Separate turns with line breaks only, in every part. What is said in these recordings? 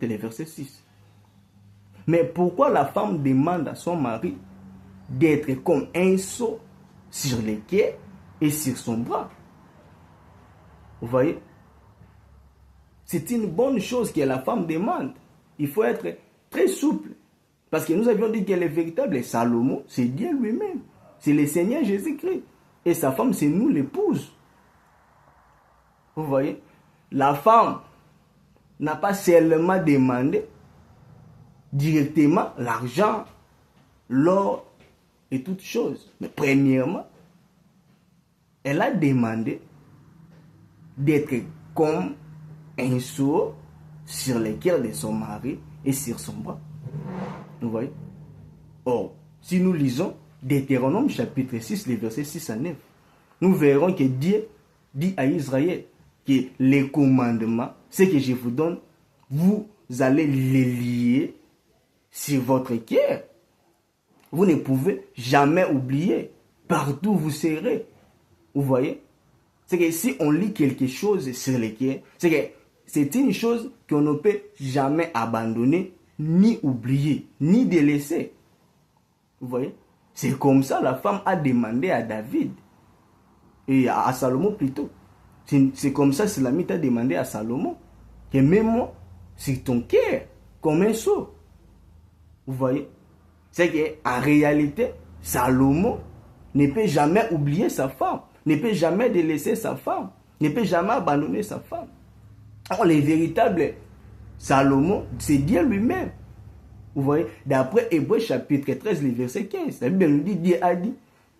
C'est le verset 6. Mais pourquoi la femme demande à son mari d'être comme un seau sur les quais et sur son bras? Vous voyez? C'est une bonne chose que la femme demande. Il faut être très souple. Parce que nous avions dit que le véritable Salomon, c'est Dieu lui-même. C'est le Seigneur Jésus-Christ. Et sa femme, c'est nous, l'épouse. Vous voyez? La femme n'a pas seulement demandé directement l'argent, l'or et toutes choses. Mais premièrement, elle a demandé d'être comme un seau sur le cœur de son mari et sur son bras. Vous voyez? Or, si nous lisons Deutéronome chapitre 6, les versets 6 à 9, nous verrons que Dieu dit à Israël que les commandements, ce que je vous donne, vous allez les lier sur votre cœur. Vous ne pouvez jamais oublier. Partout où vous serez. Vous voyez? C'est que si on lit quelque chose sur le cœur, c'est que c'est une chose qu'on ne peut jamais abandonner, ni oublier, ni délaisser. Vous voyez? C'est comme ça la femme a demandé à David, et à Salomon plutôt. C'est comme ça que la Lamite a demandé à Salomon, que mets-moi sur ton cœur, comme un seau. Vous voyez? C'est qu'en réalité, Salomon ne peut jamais oublier sa femme, ne peut jamais délaisser sa femme, ne peut jamais abandonner sa femme. Alors, le véritable Salomon, c'est Dieu lui-même. Vous voyez, d'après Hébreux chapitre 13, le verset 15, la Bible nous dit, Dieu a dit,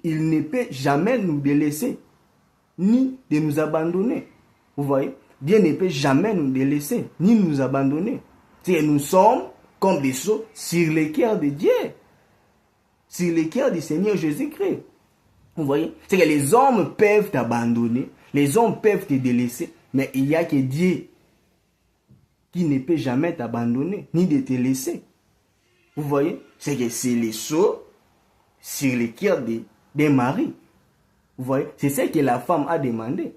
il ne peut jamais nous délaisser, ni de nous abandonner. Vous voyez, Dieu ne peut jamais nous délaisser, ni nous abandonner. C'est que nous sommes comme des sceaux sur le cœur de Dieu, sur le cœur du Seigneur Jésus-Christ. Vous voyez, c'est que les hommes peuvent t'abandonner, les hommes peuvent te délaisser, mais il n'y a que Dieu qui ne peut jamais t'abandonner, ni de te laisser. Vous voyez, c'est que c'est les sceaux sur le cœur des maris. Vous voyez, c'est ce que la femme a demandé.